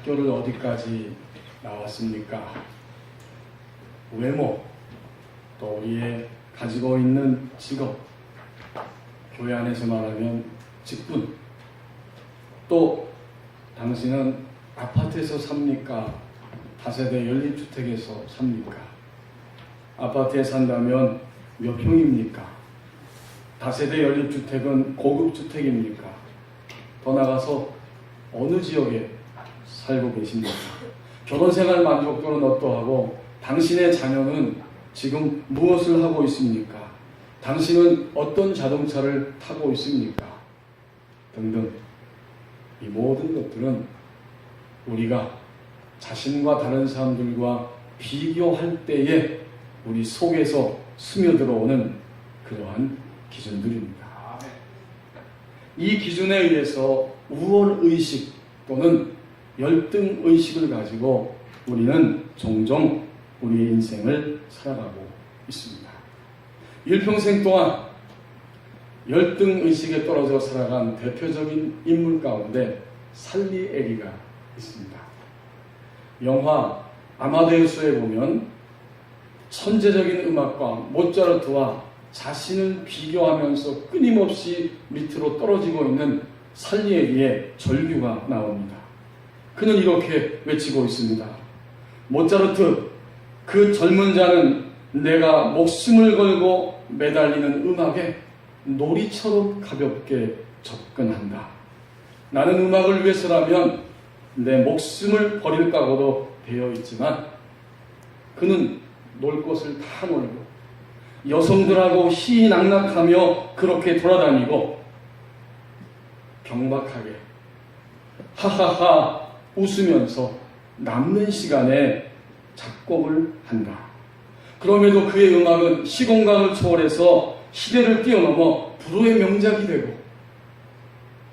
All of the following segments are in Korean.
학교를 어디까지 나왔습니까? 외모, 또 우리의 가지고 있는 직업, 교회 안에서 말하면 직분, 또 당신은 아파트에서 삽니까? 다세대 연립주택에서 삽니까? 아파트에 산다면 몇 평입니까? 다세대 연립주택은 고급주택입니까? 더 나가서 어느 지역에 살고 계십니까? 결혼생활 만족도는 어떠하고 당신의 자녀는 지금 무엇을 하고 있습니까? 당신은 어떤 자동차를 타고 있습니까? 등등. 이 모든 것들은 우리가 자신과 다른 사람들과 비교할 때에 우리 속에서 스며들어오는 그러한 기준들입니다. 이 기준에 의해서 우월의식 또는 열등의식을 가지고 우리는 종종 우리의 인생을 살아가고 있습니다. 일평생 동안 열등의식에 떨어져 살아간 대표적인 인물 가운데 살리에리가 있습니다. 영화 아마데우스에 보면 천재적인 음악가 모차르트와 자신을 비교하면서 끊임없이 밑으로 떨어지고 있는 살리에리의 절규가 나옵니다. 그는 이렇게 외치고 있습니다. 모차르트, 그 젊은 자는 내가 목숨을 걸고 매달리는 음악에 놀이처럼 가볍게 접근한다. 나는 음악을 위해서라면 내 목숨을 버릴 각오도 되어 있지만 그는 놀 것을 다 놀고 여성들하고 희낙낙하며 그렇게 돌아다니고 경박하게 하하하 웃으면서 남는 시간에 작곡을 한다. 그럼에도 그의 음악은 시공간을 초월해서 시대를 뛰어넘어 불후의 명작이 되고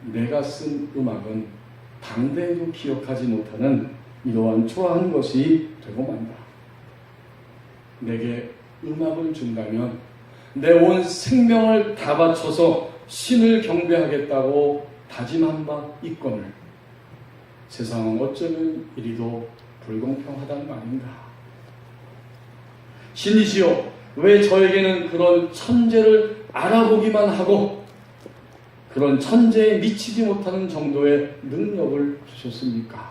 내가 쓴 음악은 당대에도 기억하지 못하는 이러한 초라한 것이 되고 만다. 내게 음악을 준다면 내 온 생명을 다 바쳐서 신을 경배하겠다고 다짐한 바 있거늘 세상은 어쩌면 이리도 불공평하단 말인가. 신이시여, 왜 저에게는 그런 천재를 알아보기만 하고 그런 천재에 미치지 못하는 정도의 능력을 주셨습니까?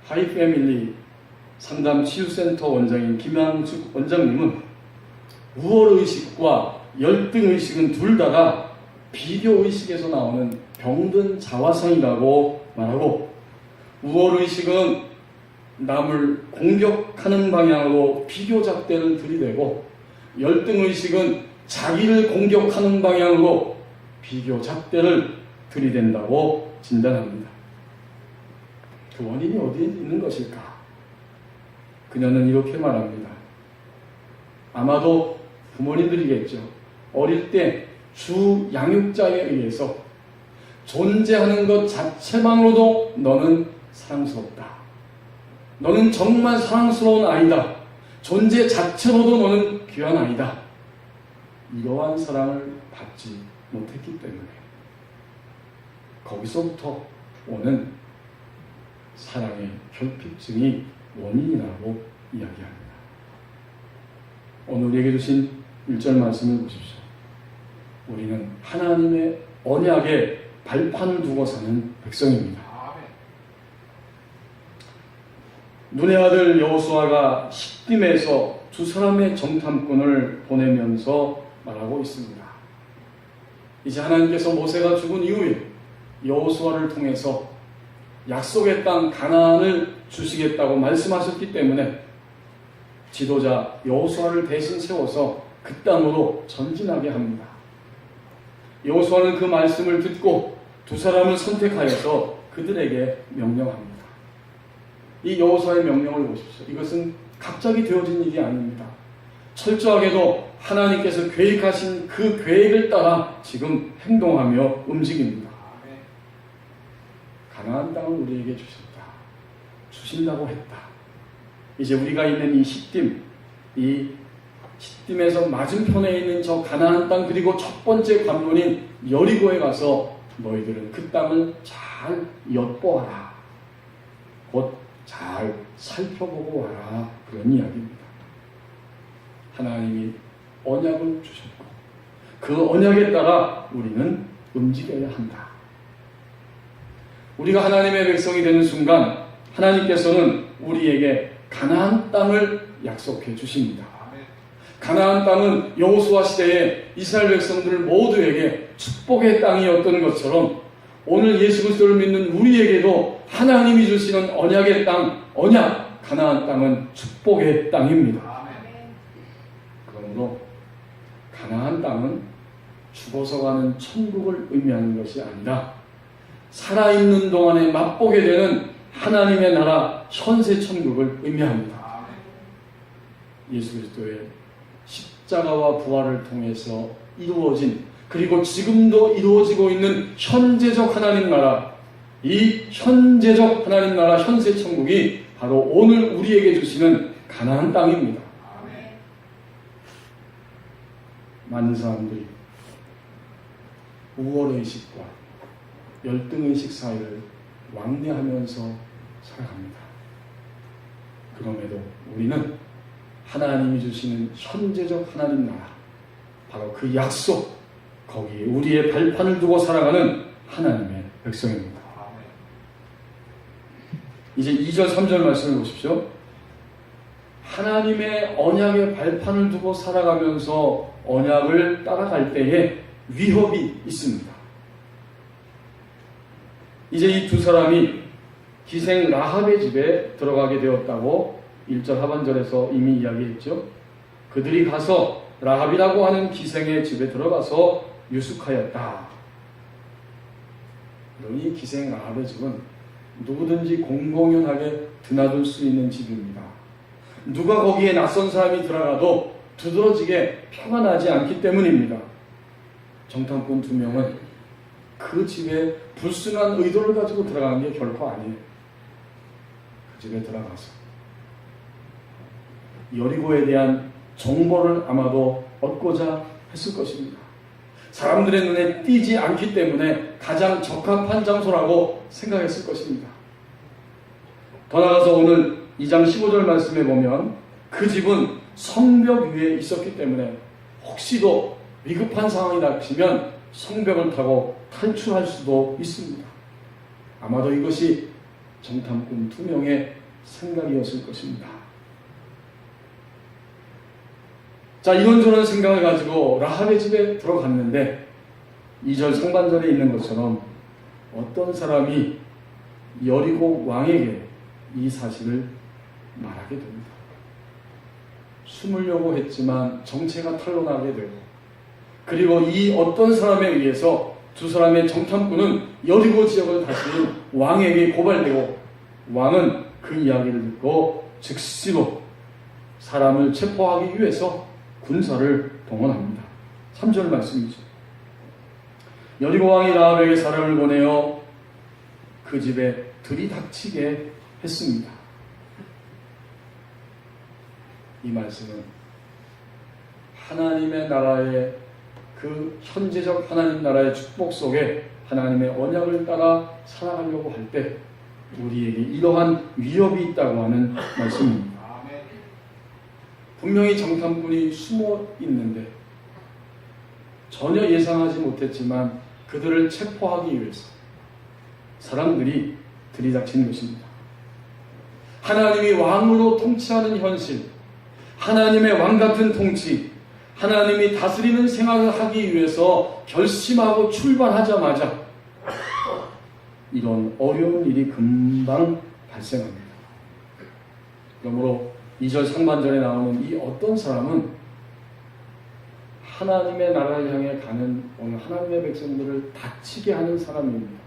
하이패밀리 상담치유센터 원장인 김양숙 원장님은 우월의식과 열등의식은 둘 다가 비교의식에서 나오는 병든 자화상이라고 말하고, 우월의식은 남을 공격하는 방향으로 비교잣대를 들이대고 열등의식은 자기를 공격하는 방향으로 비교잣대를 들이댄다고 진단합니다. 그 원인이 어디에 있는 것일까? 그녀는 이렇게 말합니다. 아마도 부모님들이겠죠. 어릴 때 주 양육자에 의해서 존재하는 것 자체만으로도 너는 사랑스럽다. 너는 정말 사랑스러운 아이다. 존재 자체로도 너는 귀한 아이다. 이러한 사랑을 받지 못했기 때문에 거기서부터 오는 사랑의 결핍증이 원인이라고 이야기합니다. 오늘 우리에게 주신 1절 말씀을 보십시오. 우리는 하나님의 언약에 발판을 두고 사는 백성입니다. 눈의 아들 여호수아가 십딤에서 두 사람의 정탐꾼을 보내면서 말하고 있습니다. 이제 하나님께서 모세가 죽은 이후에 여호수아를 통해서 약속의 땅 가나안을 주시겠다고 말씀하셨기 때문에 지도자 여호수아를 대신 세워서 그 땅으로 전진하게 합니다. 여호수아는 그 말씀을 듣고 두 사람을 선택하여서 그들에게 명령합니다. 이 여호수아의 명령을 보십시오. 이것은 갑자기 되어진 일이 아닙니다. 철저하게도 하나님께서 계획하신 그 계획을 따라 지금 행동하며 움직입니다. 가나안 땅을 우리에게 주셨다. 주신다고 했다. 이제 우리가 있는 이 십딤, 이 십딤에서 맞은편에 있는 저 가나안 땅, 그리고 첫 번째 관문인 여리고에 가서 너희들은 그 땅을 잘 엿보아라. 곧 잘 살펴보고 와라. 그런 이야기입니다. 하나님이 언약을 주셨고 그 언약에 따라 우리는 움직여야 한다. 우리가 하나님의 백성이 되는 순간 하나님께서는 우리에게 가나안 땅을 약속해 주십니다. 가나안 땅은 여호수아 시대에 이스라엘 백성들 모두에게 축복의 땅이었던 것처럼 오늘 예수 그리스도를 믿는 우리에게도 하나님이 주시는 언약의 땅, 언약, 가나안 땅은 축복의 땅입니다. 그러므로 가나안 땅은 죽어서 가는 천국을 의미하는 것이 아니라 살아있는 동안에 맛보게 되는 하나님의 나라 현세 천국을 의미합니다. 예수 그리스도의 십자가와 부활을 통해서 이루어진 그리고 지금도 이루어지고 있는 현재적 하나님 나라, 이 현재적 하나님 나라 현세 천국이 바로 오늘 우리에게 주시는 가나안 땅입니다. 많은 사람들이 우월의식과 열등의식 사이를 왕래하면서 살아갑니다. 그럼에도 우리는 하나님이 주시는 현재적 하나님 나라, 바로 그 약속, 거기에 우리의 발판을 두고 살아가는 하나님의 백성입니다. 이제 2절 3절 말씀을 보십시오. 하나님의 언약의 발판을 두고 살아가면서 언약을 따라갈 때에 위협이 있습니다. 이제 이 두 사람이 기생 라합의 집에 들어가게 되었다고 1절 하반절에서 이미 이야기했죠. 그들이 가서 라합이라고 하는 기생의 집에 들어가서 유숙하였다. 이 기생 라합의 집은 누구든지 공공연하게 드나들 수 있는 집입니다. 누가 거기에 낯선 사람이 들어가도 두드러지게 표가 나지 않기 때문입니다. 정탐꾼 2명은 그 집에 불순한 의도를 가지고 들어가는 게 결코 아니에요. 그 집에 들어가서 여리고에 대한 정보를 아마도 얻고자 했을 것입니다. 사람들의 눈에 띄지 않기 때문에 가장 적합한 장소라고 생각했을 것입니다. 더 나아가서 오늘 2장 15절 말씀에 보면 그 집은 성벽 위에 있었기 때문에 혹시도 위급한 상황이 닥치면 성벽을 타고 탈출할 수도 있습니다. 아마도 이것이 정탐꾼 2명의 생각이었을 것입니다. 자, 이런저런 생각을 가지고 라합의 집에 들어갔는데 2절 상반절에 있는 것처럼 어떤 사람이 여리고 왕에게 이 사실을 말하게 됩니다. 숨으려고 했지만 정체가 탄로나게 되고, 그리고 이 어떤 사람에 의해서 두 사람의 정탐꾼은 여리고 지역을 다스린 왕에게 고발되고, 왕은 그 이야기를 듣고 즉시로 사람을 체포하기 위해서 군사를 동원합니다. 3절 말씀이죠. 여리고 왕이 라합에게 사람을 보내어 그 집에 들이닥치게 했습니다. 이 말씀은 하나님의 나라의 그 현재적 하나님 나라의 축복 속에 하나님의 언약을 따라 살아가려고 할 때 우리에게 이러한 위협이 있다고 하는 말씀입니다. 분명히 정탐꾼이 숨어 있는데 전혀 예상하지 못했지만 그들을 체포하기 위해서 사람들이 들이닥치는 것입니다. 하나님이 왕으로 통치하는 현실, 하나님의 왕 같은 통치, 하나님이 다스리는 생활을 하기 위해서 결심하고 출발하자마자 이런 어려운 일이 금방 발생합니다. 그러므로 2절 상반절에 나오는 이 어떤 사람은 하나님의 나라를 향해 가는 오늘 하나님의 백성들을 다치게 하는 사람입니다.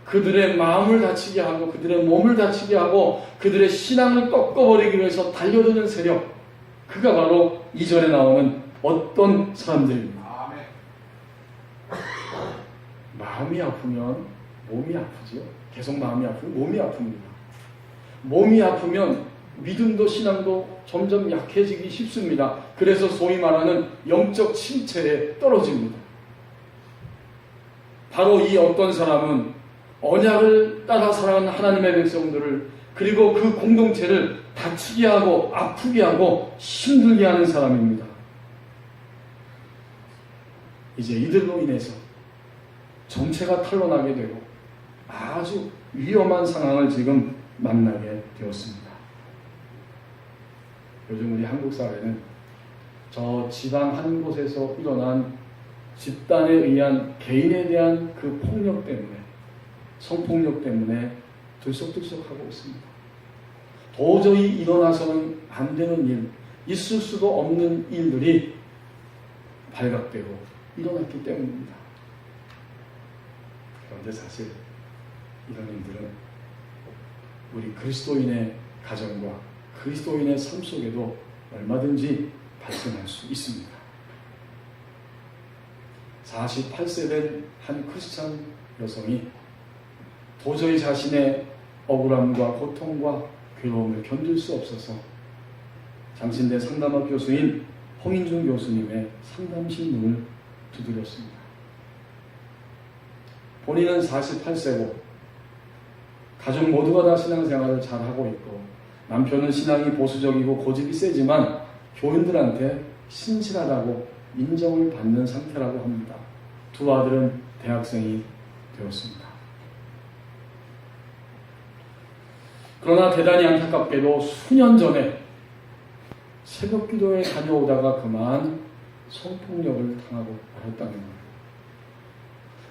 그들의 마음을 다치게 하고 그들의 몸을 다치게 하고 그들의 신앙을 꺾어버리기 위해서 달려드는 세력, 그가 바로 2절에 나오는 어떤 사람들입니다. 마음이 아프면 몸이 아프죠. 계속 마음이 아프면 몸이 아픕니다. 몸이 아프면 믿음도 신앙도 점점 약해지기 쉽습니다. 그래서 소위 말하는 영적 침체에 떨어집니다. 바로 이 어떤 사람은 언약을 따라 살아가는 하나님의 백성들을, 그리고 그 공동체를 다치게 하고 아프게 하고 힘들게 하는 사람입니다. 이제 이들로 인해서 정체가 탄로나게 되고 아주 위험한 상황을 지금 만나게 되었습니다. 요즘 우리 한국 사회는 저 지방 한 곳에서 일어난 집단에 의한 개인에 대한 그 폭력 때문에, 성폭력 때문에 들썩들썩하고 있습니다. 도저히 일어나서는 안 되는 일, 있을 수도 없는 일들이 발각되고 일어났기 때문입니다. 그런데 사실 이런 일들은 우리 그리스도인의 가정과 그리스도인의 삶 속에도 얼마든지 발생할 수 있습니다. 48세 된 한 크리스찬 여성이 도저히 자신의 억울함과 고통과 괴로움을 견딜 수 없어서 장신대 상담학 교수인 홍인중 교수님의 상담실 문을 두드렸습니다. 본인은 48세고 가족 모두가 다 신앙생활을 잘하고 있고, 남편은 신앙이 보수적이고 고집이 세지만 교인들한테 신실하다고 인정을 받는 상태라고 합니다. 두 아들은 대학생이 되었습니다. 그러나 대단히 안타깝게도 수년 전에 새벽기도에 다녀오다가 그만 성폭력을 당하고 말았다는 거예요.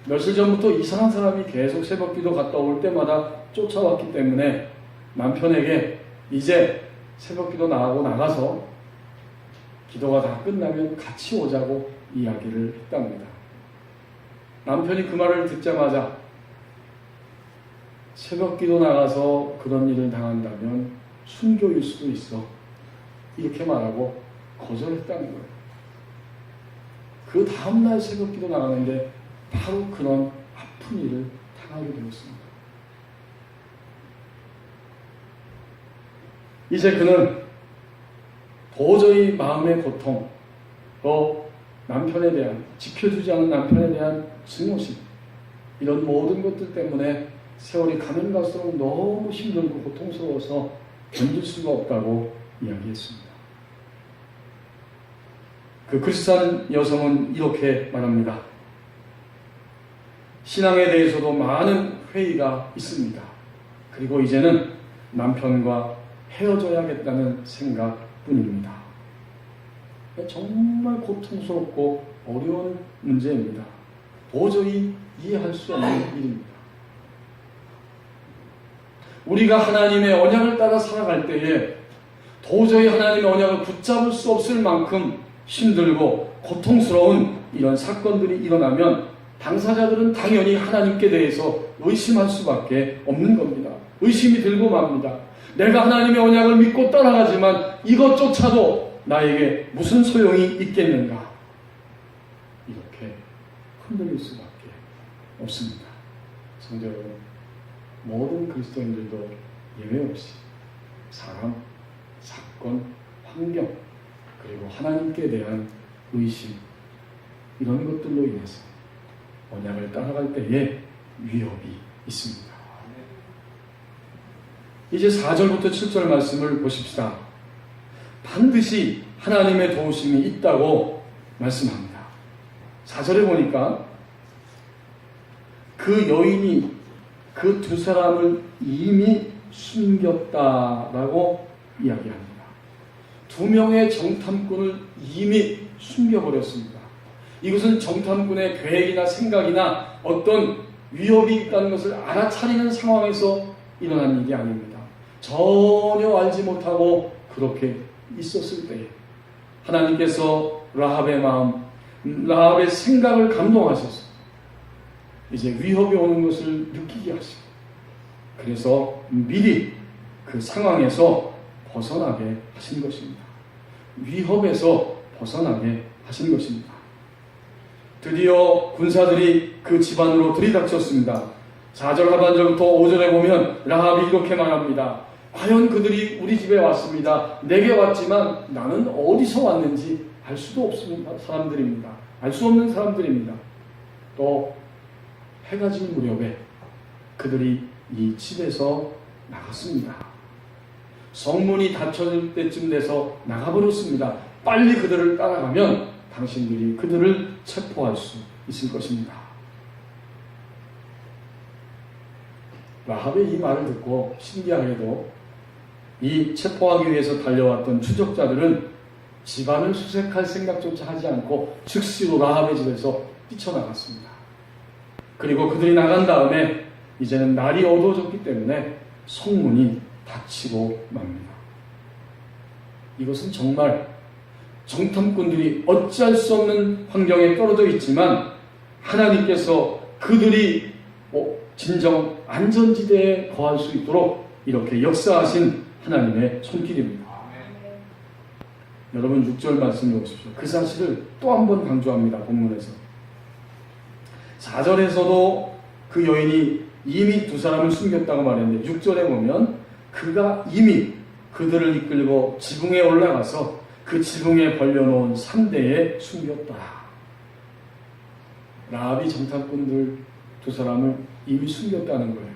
며칠 전부터 이상한 사람이 계속 새벽기도 갔다 올 때마다 쫓아왔기 때문에 남편에게 이제 새벽기도 나가서 기도가 다 끝나면 같이 오자고 이야기를 했답니다. 남편이 그 말을 듣자마자 새벽기도 나가서 그런 일을 당한다면 순교일 수도 있어, 이렇게 말하고 거절했다는 거예요. 그 다음날 새벽기도 나가는데 바로 그런 아픈 일을 당하게 되었습니다. 이제 그는 도저히 마음의 고통, 또 남편에 대한, 지켜주지 않은 남편에 대한 증오심, 이런 모든 것들 때문에 세월이 가면 갈수록 너무 힘들고 고통스러워서 견딜 수가 없다고 이야기했습니다. 그 크리스찬 여성은 이렇게 말합니다. 신앙에 대해서도 많은 회의가 있습니다. 그리고 이제는 남편과 헤어져야겠다는 생각뿐입니다. 정말 고통스럽고 어려운 문제입니다. 도저히 이해할 수 없는 일입니다. 우리가 하나님의 언약을 따라 살아갈 때에 도저히 하나님의 언약을 붙잡을 수 없을 만큼 힘들고 고통스러운 이런 사건들이 일어나면 당사자들은 당연히 하나님께 대해서 의심할 수밖에 없는 겁니다. 의심이 들고 맙니다. 내가 하나님의 언약을 믿고 따라가지만 이것조차도 나에게 무슨 소용이 있겠는가? 이렇게 흔들릴 수밖에 없습니다. 성도 여러분, 모든 그리스도인들도 예외 없이 사람, 사건, 환경, 그리고 하나님께 대한 의심, 이런 것들로 인해서 언약을 따라갈 때에 위협이 있습니다. 이제 4절부터 7절 말씀을 보십시다. 반드시 하나님의 도우심이 있다고 말씀합니다. 4절에 보니까 그 여인이 그 두 사람을 이미 숨겼다라고 이야기합니다. 두 명의 정탐꾼을 이미 숨겨버렸습니다. 이것은 정탐꾼의 계획이나 생각이나 어떤 위협이 있다는 것을 알아차리는 상황에서 일어난 일이 아닙니다. 전혀 알지 못하고 그렇게 있었을 때에 하나님께서 라합의 마음, 라합의 생각을 감동하셔서 이제 위협이 오는 것을 느끼게 하시고, 그래서 미리 그 상황에서 벗어나게 하신 것입니다. 위협에서 벗어나게 하신 것입니다. 드디어 군사들이 그 집안으로 들이닥쳤습니다. 4절 하반절부터 5절에 보면 라합이 이렇게 말합니다. 과연 그들이 우리 집에 왔습니다. 내게 왔지만 나는 어디서 왔는지 알 수도 없는 사람들입니다. 알 수 없는 사람들입니다. 또 해가 질 무렵에 그들이 이 집에서 나갔습니다. 성문이 닫혀질 때쯤 돼서 나가버렸습니다. 빨리 그들을 따라가면 당신들이 그들을 체포할 수 있을 것입니다. 라합의 이 말을 듣고 신기하게도 이 체포하기 위해서 달려왔던 추적자들은 집안을 수색할 생각조차 하지 않고 즉시로 라합의 집에서 뛰쳐나갔습니다. 그리고 그들이 나간 다음에 이제는 날이 어두워졌기 때문에 성문이 닫히고 맙니다. 이것은 정말 정탐꾼들이 어찌할 수 없는 환경에 떨어져 있지만 하나님께서 그들이 진정 안전지대에 거할 수 있도록 이렇게 역사하신 하나님의 손길입니다. 여러분 6절 말씀해 보십시오. 그 사실을 또 한 번 강조합니다. 본문에서 4절에서도 그 여인이 이미 두 사람을 숨겼다고 말했는데 6절에 보면 그가 이미 그들을 이끌고 지붕에 올라가서 그 지붕에 벌려놓은 산대에 숨겼다. 라합이 정탐꾼들 두 사람을 이미 숨겼다는 거예요.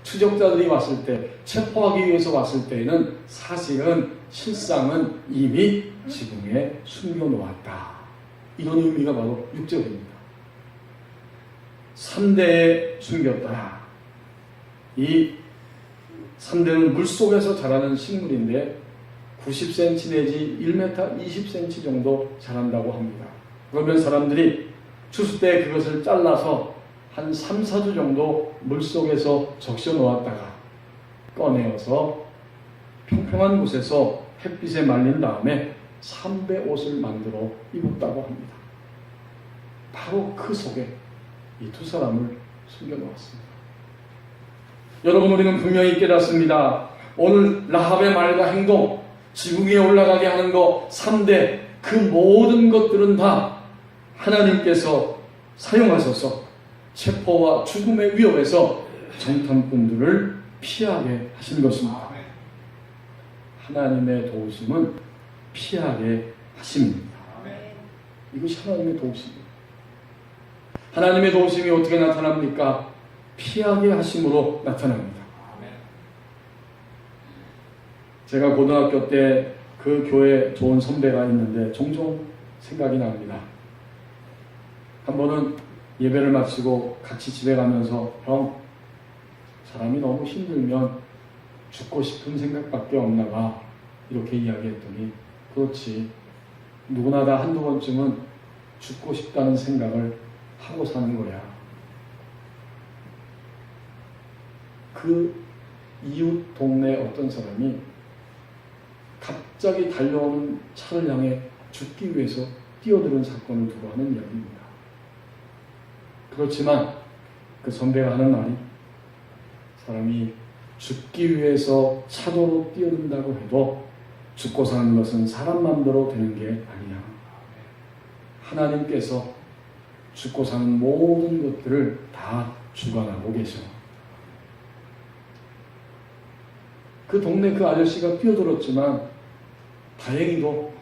추적자들이 왔을 때, 체포하기 위해서 왔을 때에는 사실은 실상은 이미 지붕에 숨겨놓았다. 이런 의미가 바로 6절입니다. 산대에 숨겼다. 이 산대는 물속에서 자라는 식물인데 90cm 내지 1m 20cm 정도 자란다고 합니다. 그러면 사람들이 추수 때 그것을 잘라서 한 3, 4주 정도 물속에서 적셔 놓았다가 꺼내어서 평평한 곳에서 햇빛에 말린 다음에 삼배 옷을 만들어 입었다고 합니다. 바로 그 속에 이 두 사람을 숨겨 놓았습니다. 여러분, 우리는 분명히 깨닫습니다. 오늘 라합의 말과 행동, 지붕에 올라가게 하는 것, 3대, 그 모든 것들은 다 하나님께서 사용하셔서 체포와 죽음의 위협에서 정탐꾼들을 피하게 하신 것입니다. 하나님의 도우심은 피하게 하심입니다. 이것이 하나님의 도우심입니다. 하나님의 도우심이 어떻게 나타납니까? 피하게 하심으로 나타납니다. 제가 고등학교 때 그 교회 좋은 선배가 있는데 종종 생각이 납니다. 한 번은 예배를 마치고 같이 집에 가면서 형, 사람이 너무 힘들면 죽고 싶은 생각밖에 없나 봐. 이렇게 이야기했더니 그렇지. 누구나 다 한두 번쯤은 죽고 싶다는 생각을 하고 사는 거야. 그 이웃 동네 어떤 사람이 갑자기 달려오는 차를 향해 죽기 위해서 뛰어드는 사건을 두고 하는 이야기입니다. 그렇지만 그 선배가 하는 말이 사람이 죽기 위해서 차도로 뛰어든다고 해도 죽고 사는 것은 사람 마음대로 되는 게 아니야. 하나님께서 죽고 사는 모든 것들을 다 주관하고 계셔. 그 동네 그 아저씨가 뛰어들었지만 다행히도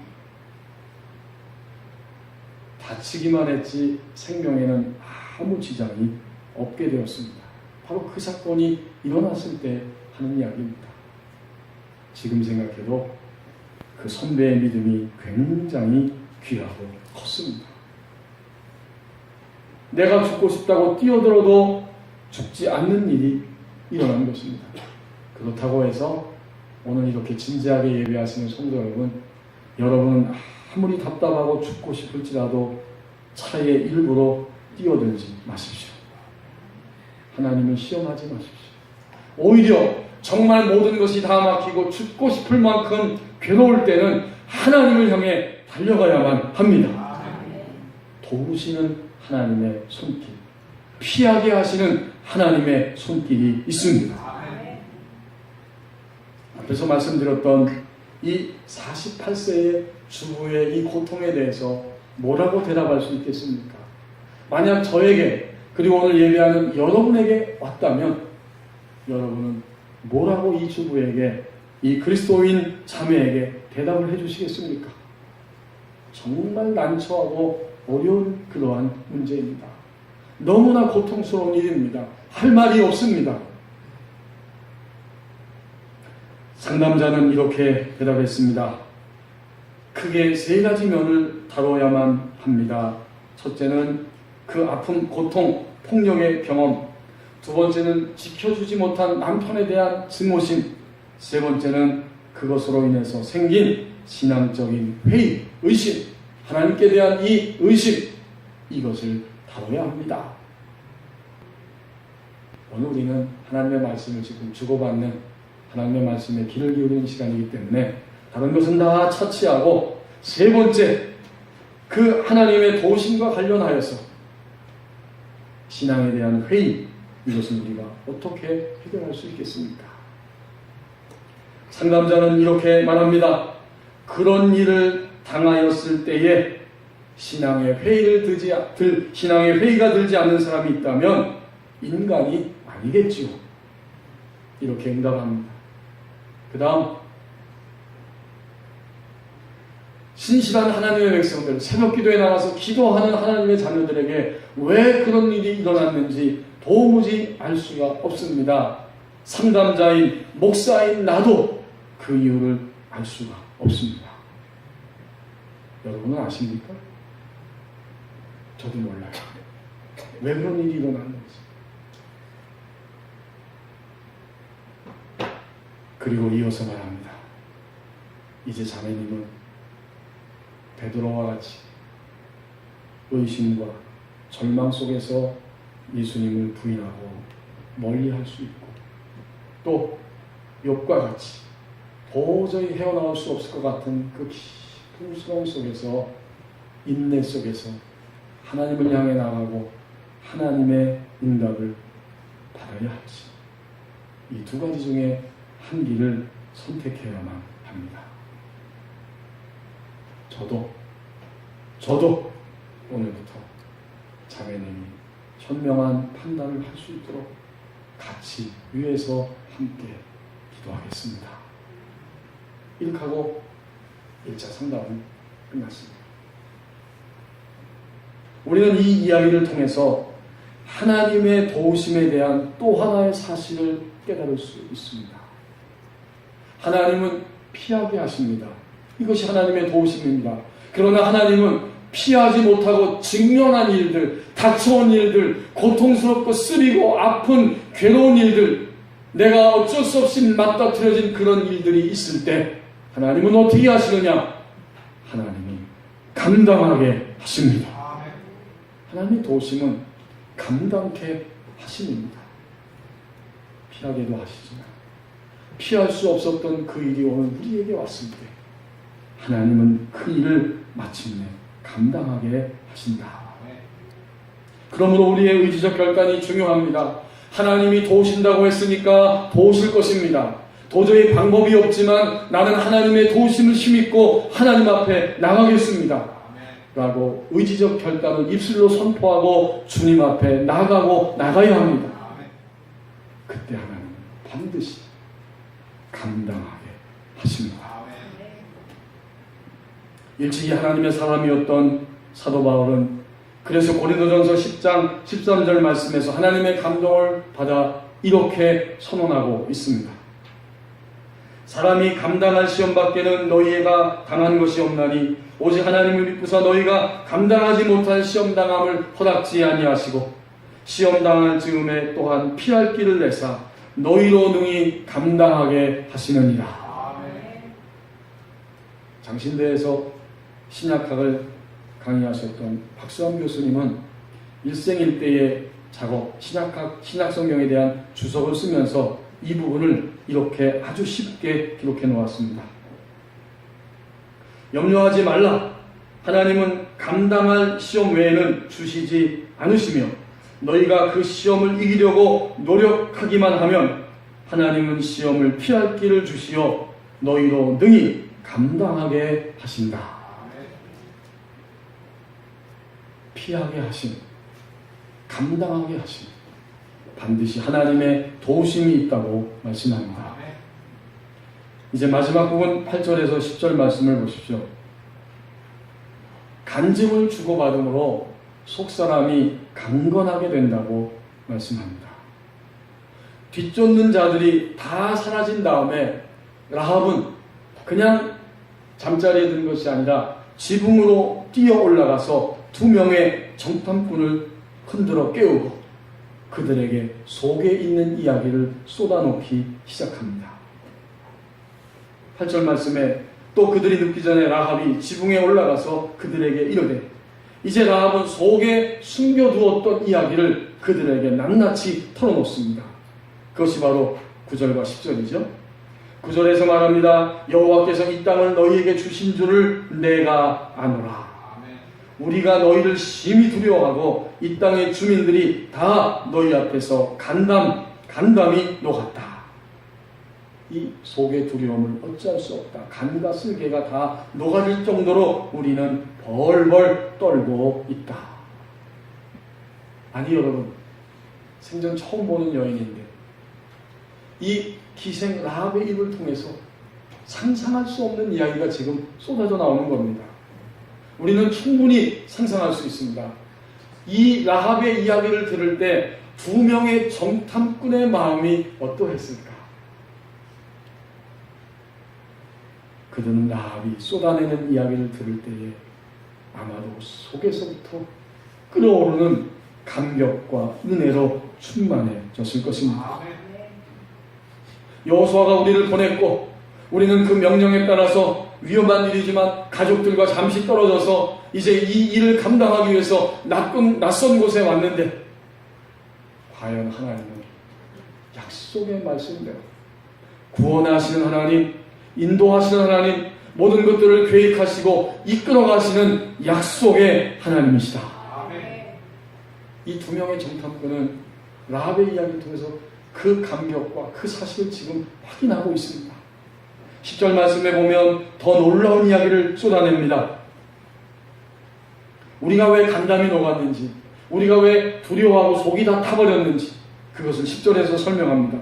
다치기만 했지 생명에는 아무 지장이 없게 되었습니다. 바로 그 사건이 일어났을 때 하는 이야기입니다. 지금 생각해도 그 선배의 믿음이 굉장히 귀하고 컸습니다. 내가 죽고 싶다고 뛰어들어도 죽지 않는 일이 일어난 것입니다. 그렇다고 해서 오늘 이렇게 진지하게 예배하시는 성도 여러분, 여러분은 아무리 답답하고 죽고 싶을지라도 차에 일부러 뛰어들지 마십시오. 하나님을 시험하지 마십시오. 오히려 정말 모든 것이 다 막히고 죽고 싶을 만큼 괴로울 때는 하나님을 향해 달려가야만 합니다. 도우시는 하나님의 손길, 피하게 하시는 하나님의 손길이 있습니다. 앞에서 말씀드렸던 이 48세의 주부의 이 고통에 대해서 뭐라고 대답할 수 있겠습니까? 만약 저에게 그리고 오늘 예배하는 여러분에게 왔다면 여러분은 뭐라고 이 주부에게, 이 그리스도인 자매에게 대답을 해주시겠습니까? 정말 난처하고 어려운 그러한 문제입니다. 너무나 고통스러운 일입니다. 할 말이 없습니다. 상담자는 이렇게 대답했습니다. 크게 세 가지 면을 다뤄야만 합니다. 첫째는 그 아픔, 고통, 폭력의 경험. 두 번째는 지켜주지 못한 남편에 대한 증오심. 세 번째는 그것으로 인해서 생긴 신앙적인 회의, 의심. 하나님께 대한 이 의심. 이것을 다뤄야 합니다. 오늘 우리는 하나님의 말씀을 지금 주고받는 하나님의 말씀에 귀를 기울이는 시간이기 때문에 다른 것은 다 차치하고 세 번째, 그 하나님의 도우심과 관련하여서 신앙에 대한 회의, 이것을 우리가 어떻게 해결할 수 있겠습니까? 상담자는 이렇게 말합니다. 그런 일을 당하였을 때에 신앙의 회의가 들지 않는 사람이 있다면 인간이 아니겠지요. 이렇게 응답합니다. 그 다음, 신실한 하나님의 백성들, 새벽 기도에 나가서 기도하는 하나님의 자녀들에게 왜 그런 일이 일어났는지 도무지 알 수가 없습니다. 상담자인 목사인 나도 그 이유를 알 수가 없습니다. 여러분은 아십니까? 저도 몰라요. 왜 그런 일이 일어났는지. 그리고 이어서 말합니다. 이제 자매님은 베드로와 같이 의심과 절망 속에서 예수님을 부인하고 멀리할 수 있고, 또 욥과 같이 도저히 헤어나올 수 없을 것 같은 그 깊은 수렁 속에서, 인내 속에서 하나님을 향해 나가고 하나님의 응답을 받아야 할지, 이 두 가지 중에 한 길을 선택해야만 합니다. 저도 오늘부터 자매님이 현명한 판단을 할 수 있도록 같이 위에서 함께 기도하겠습니다. 이렇게 하고 1차 상담은 끝났습니다. 우리는 이 이야기를 통해서 하나님의 도우심에 대한 또 하나의 사실을 깨달을 수 있습니다. 하나님은 피하게 하십니다. 이것이 하나님의 도우심입니다. 그러나 하나님은 피하지 못하고 직면한 일들, 닥쳐온 일들, 고통스럽고 쓰리고 아픈 괴로운 일들, 내가 어쩔 수 없이 맞닥뜨려진 그런 일들이 있을 때 하나님은 어떻게 하시느냐? 하나님이 감당하게 하십니다. 하나님의 도우심은 감당케 하심입니다. 피하게도 하시지만 피할 수 없었던 그 일이 오늘 우리에게 왔을 때 하나님은 그 일을 마침내 감당하게 하신다. 그러므로 우리의 의지적 결단이 중요합니다. 하나님이 도우신다고 했으니까 도우실 것입니다. 도저히 방법이 없지만 나는 하나님의 도우심을 힘입고 하나님 앞에 나가겠습니다. 라고 의지적 결단을 입술로 선포하고 주님 앞에 나가야 합니다. 그때 하나님은 반드시 감당하게 하십니다. 일찍이 하나님의 사람이었던 사도 바울은 그래서 고린도전서 10장 13절 말씀에서 하나님의 감동을 받아 이렇게 선언하고 있습니다. 사람이 감당할 시험 밖에는 너희가 당한 것이 없나니 오직 하나님을 믿고서 너희가 감당하지 못할 시험 당함을 허락지 아니하시고 시험 당할 즈음에 또한 피할 길을 내사 너희로 능히 감당하게 하시느니라. 장신대에서 신약학을 강의하셨던 박수환 교수님은 일생일대의 작업, 신약성경에 대한 주석을 쓰면서 이 부분을 이렇게 아주 쉽게 기록해 놓았습니다. 염려하지 말라. 하나님은 감당할 시험 외에는 주시지 않으시며 너희가 그 시험을 이기려고 노력하기만 하면 하나님은 시험을 피할 길을 주시어 너희로 능히 감당하게 하신다. 피하게 하심, 감당하게 하심, 반드시 하나님의 도우심이 있다고 말씀합니다. 이제 마지막 부분 8절에서 10절 말씀을 보십시오. 간증을 주고받음으로 속사람이 강건하게 된다고 말씀합니다. 뒤쫓는 자들이 다 사라진 다음에 라합은 그냥 잠자리에 든 것이 아니라 지붕으로 뛰어 올라가서 2명의 정탐꾼을 흔들어 깨우고 그들에게 속에 있는 이야기를 쏟아놓기 시작합니다. 8절 말씀에 또 그들이 눕기 전에 라합이 지붕에 올라가서 그들에게 이르되, 이제 라합은 속에 숨겨두었던 이야기를 그들에게 낱낱이 털어놓습니다. 그것이 바로 9절과 10절이죠. 9절에서 말합니다. 여호와께서 이 땅을 너희에게 주신 줄을 내가 아노라. 우리가 너희를 심히 두려워하고 이 땅의 주민들이 다 너희 앞에서 간담이 녹았다. 이 속의 두려움을 어찌할 수 없다. 간과 쓸개가 다 녹아질 정도로 우리는 벌벌 떨고 있다. 아니 여러분, 생전 처음 보는 여인인데 이 기생 라합의 입을 통해서 상상할 수 없는 이야기가 지금 쏟아져 나오는 겁니다. 우리는 충분히 상상할 수 있습니다. 이 라합의 이야기를 들을 때 2명의 정탐꾼의 마음이 어떠했을까? 그들은 라합이 쏟아내는 이야기를 들을 때에 아마도 속에서부터 끓어오르는 감격과 은혜로 충만해졌을 것입니다. 여호수아가 우리를 보냈고 우리는 그 명령에 따라서 위험한 일이지만 가족들과 잠시 떨어져서 이제 이 일을 감당하기 위해서 낯선 곳에 왔는데 과연 하나님은 약속의 말씀대로 구원하시는 하나님, 인도하시는 하나님, 모든 것들을 계획하시고 이끌어가시는 약속의 하나님이시다. 이 2명의 정탐꾼은 라합의 이야기를 통해서 그 감격과 그 사실을 지금 확인하고 있습니다. 10절 말씀에 보면 더 놀라운 이야기를 쏟아냅니다. 우리가 왜 간담이 녹았는지, 우리가 왜 두려워하고 속이 다 타버렸는지 그것을 10절에서 설명합니다.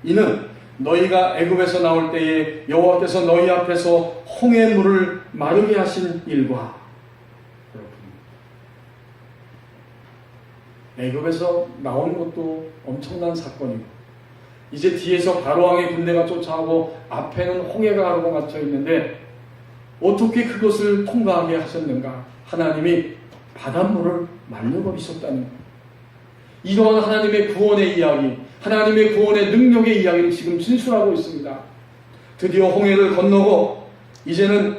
이는 너희가 애굽에서 나올 때에 여호와께서 너희 앞에서 홍해 물을 마르게 하신 일과, 애굽에서 나오는 것도 엄청난 사건이고 이제 뒤에서 바로왕의 군대가 쫓아오고 앞에는 홍해가 가로가 맞춰 있는데 어떻게 그것을 통과하게 하셨는가? 하나님이 바닷물을 말려버리셨다는 것. 이러한 하나님의 구원의 이야기, 하나님의 구원의 능력의 이야기를 지금 진술하고 있습니다. 드디어 홍해를 건너고 이제는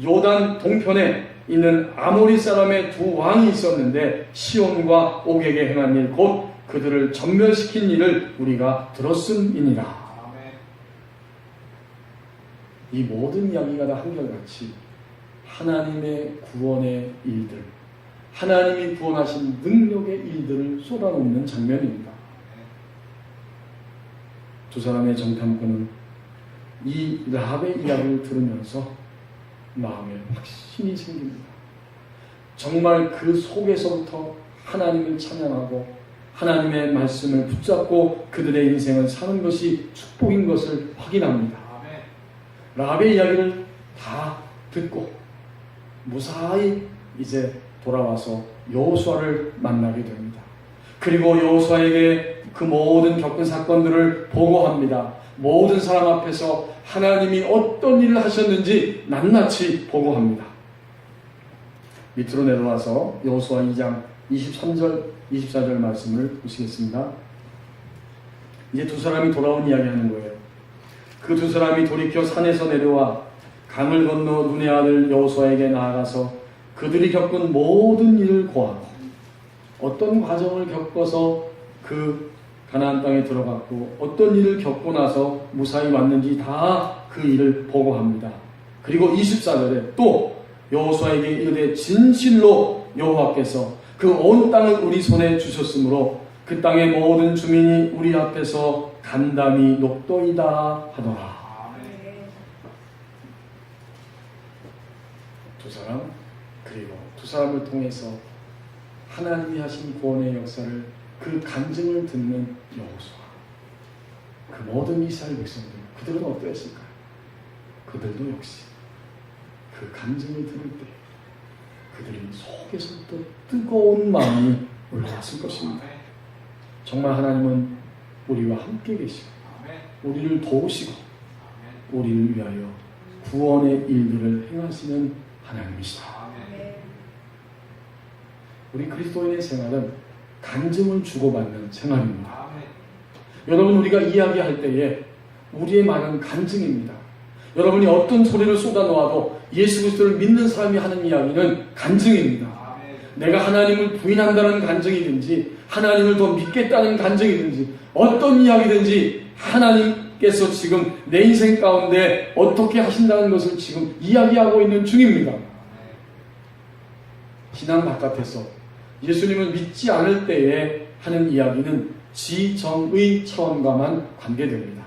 요단 동편에 있는 아모리 사람의 2 왕이 있었는데 시온과 옥에게 행한 일, 곧 그들을 전멸시킨 일을 우리가 들었음이니라. 이 모든 이야기가 다 한결같이 하나님의 구원의 일들, 하나님이 구원하신 능력의 일들을 쏟아놓는 장면입니다. 2 사람의 정탐꾼은 이 라합의 이야기를 들으면서 마음에 확신이 생깁니다. 정말 그 속에서부터 하나님을 찬양하고 하나님의 말씀을 붙잡고 그들의 인생을 사는 것이 축복인 것을 확인합니다. 라합의 이야기를 다 듣고 무사히 이제 돌아와서 여호수아를 만나게 됩니다. 그리고 여호수아에게 그 모든 겪은 사건들을 보고합니다. 모든 사람 앞에서 하나님이 어떤 일을 하셨는지 낱낱이 보고합니다. 밑으로 내려와서 여호수아 2장 23절 24절 말씀을 보시겠습니다. 이제 2 사람이 돌아온 이야기 하는 거예요. 그 2 사람이 돌이켜 산에서 내려와 강을 건너 눈의 아들 여호수아에게 나아가서 그들이 겪은 모든 일을 고하고 어떤 과정을 겪어서 그 가나안 땅에 들어갔고 어떤 일을 겪고 나서 무사히 왔는지 다 그 일을 보고합니다. 그리고 24절에 또 여호수아에게 이르되 진실로 여호와께서 그 온 땅을 우리 손에 주셨으므로 그 땅의 모든 주민이 우리 앞에서 간담이 녹도이다 하더라. 2 사람, 그리고 2 사람을 통해서 하나님이 하신 구원의 역사를 그 간증을 듣는 여호수아, 그 모든 이스라엘 백성들, 그들은 어떠했을까요? 그들도 역시 그 간증을 들을 때, 그들이 속에서부터 뜨거운 마음이 올라왔을 것입니다. 정말 하나님은 우리와 함께 계시고 우리를 도우시고 우리를 위하여 구원의 일들을 행하시는 하나님이시다. 우리 그리스도인의 생활은 간증을 주고받는 생활입니다. 여러분, 우리가 이야기할 때에 우리의 말은 간증입니다. 여러분이 어떤 소리를 쏟아놓아도 예수 그리스도를 믿는 사람이 하는 이야기는 간증입니다. 내가 하나님을 부인한다는 간증이든지 하나님을 더 믿겠다는 간증이든지 어떤 이야기든지 하나님께서 지금 내 인생 가운데 어떻게 하신다는 것을 지금 이야기하고 있는 중입니다. 신앙 바깥에서 예수님을 믿지 않을 때에 하는 이야기는 지정의 차원과만 관계됩니다.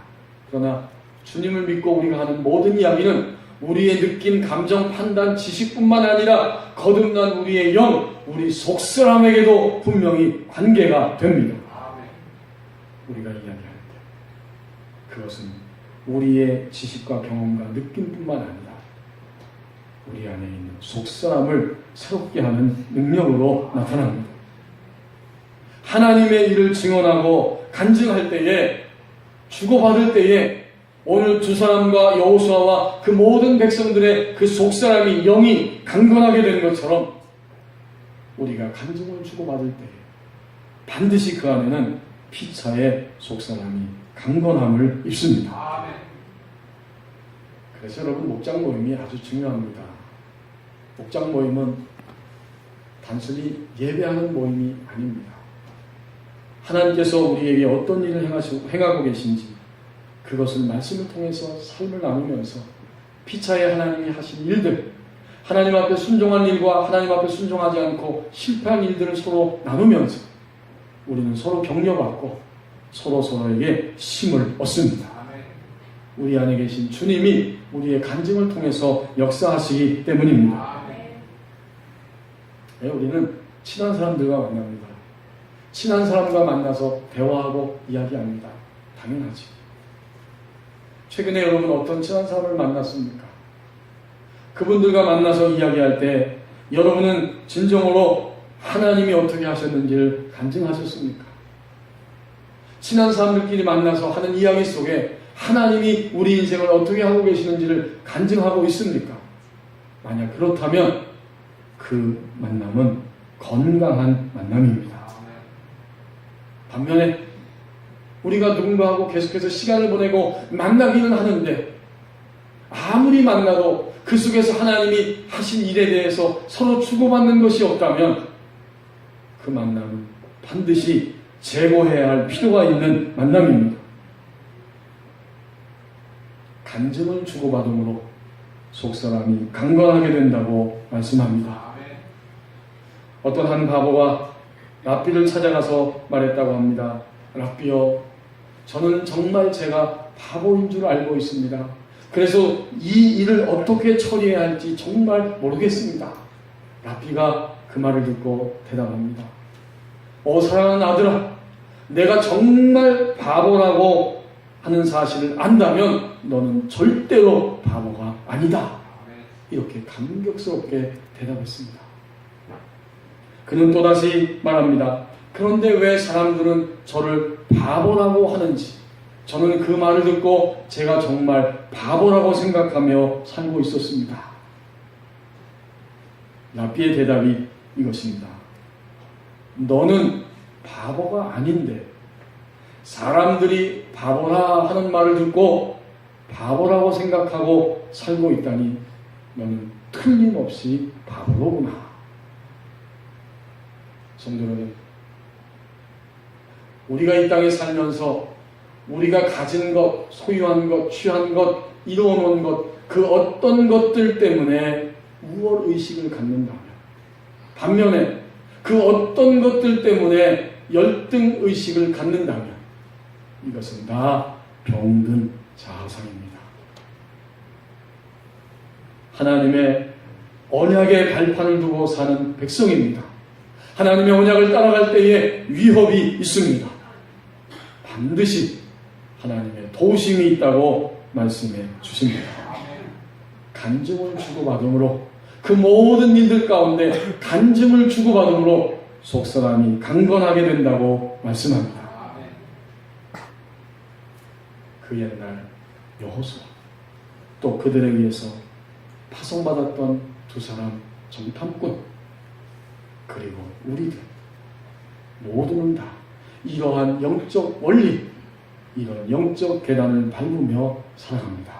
그러나 주님을 믿고 우리가 하는 모든 이야기는 우리의 느낌, 감정, 판단, 지식뿐만 아니라 거듭난 우리의 영, 우리 속사람에게도 분명히 관계가 됩니다. 우리가 이야기할 때 그것은 우리의 지식과 경험과 느낌뿐만 아니라 우리 안에 있는 속사람을 새롭게 하는 능력으로 나타납니다. 하나님의 일을 증언하고 간증할 때에, 주고받을 때에 오늘 두 사람과 여호수아와 그 모든 백성들의 그 속사람이 영이 강건하게 된 것처럼 우리가 간증을 주고받을 때에 반드시 그 안에는 피차의 속사람이 강건함을 입습니다. 그래서 여러분, 목장 모임이 아주 중요합니다. 목장 모임은 단순히 예배하는 모임이 아닙니다. 하나님께서 우리에게 어떤 일을 행하고 계신지 그것을 말씀을 통해서 삶을 나누면서 피차에 하나님이 하신 일들, 하나님 앞에 순종한 일과 하나님 앞에 순종하지 않고 실패한 일들을 서로 나누면서 우리는 서로 격려받고 서로에게 힘을 얻습니다. 우리 안에 계신 주님이 우리의 간증을 통해서 역사하시기 때문입니다. 우리는 친한 사람들과 만납니다. 친한 사람과 만나서 대화하고 이야기합니다. 당연하지. 최근에 여러분 어떤 친한 사람을 만났습니까? 그분들과 만나서 이야기할 때 여러분은 진정으로 하나님이 어떻게 하셨는지를 간증하셨습니까? 친한 사람들끼리 만나서 하는 이야기 속에 하나님이 우리 인생을 어떻게 하고 계시는지를 간증하고 있습니까? 만약 그렇다면 그 만남은 건강한 만남입니다. 반면에 우리가 누군가하고 계속해서 시간을 보내고 만나기는 하는데 아무리 만나도 그 속에서 하나님이 하신 일에 대해서 서로 주고받는 것이 없다면 그 만남은 반드시 재고해야 할 필요가 있는 만남입니다. 간증을 주고받음으로 속사람이 강건하게 된다고 말씀합니다. 어떤 한 바보가 랍비를 찾아가서 말했다고 합니다. 랍비요, 저는 정말 제가 바보인 줄 알고 있습니다. 그래서 이 일을 어떻게 처리해야 할지 정말 모르겠습니다. 랍비가 그 말을 듣고 대답합니다. 사랑하는 아들아, 내가 정말 바보라고 하는 사실을 안다면 너는 절대로 바보가 아니다. 이렇게 감격스럽게 대답했습니다. 그는 또다시 말합니다. 그런데 왜 사람들은 저를 바보라고 하는지, 저는 그 말을 듣고 제가 정말 바보라고 생각하며 살고 있었습니다. 랍비의 대답이 이것입니다. 너는 바보가 아닌데 사람들이 바보라 하는 말을 듣고 바보라고 생각하고 살고 있다니 너는 틀림없이 바보로구나. 성도 여러분, 우리가 이 땅에 살면서 우리가 가진 것, 소유한 것, 취한 것, 이루어놓은 것, 그 어떤 것들 때문에 우월의식을 갖는다면, 반면에 그 어떤 것들 때문에 열등의식을 갖는다면 이것은 다 병든 자아상입니다. 하나님의 언약의 발판을 두고 사는 백성입니다. 하나님의 언약을 따라갈 때에 위협이 있습니다. 반드시 하나님의 도우심이 있다고 말씀해 주십니다. 간증을 주고받음으로 그 모든 일들 가운데 간증을 주고받음으로 속사람이 강건하게 된다고 말씀합니다. 그 옛날 여호수아, 또 그들에 의해서 파송받았던 두 사람 정탐꾼, 그리고 우리들 모두는 다 이러한 영적 원리, 이런 영적 계단을 밟으며 살아갑니다.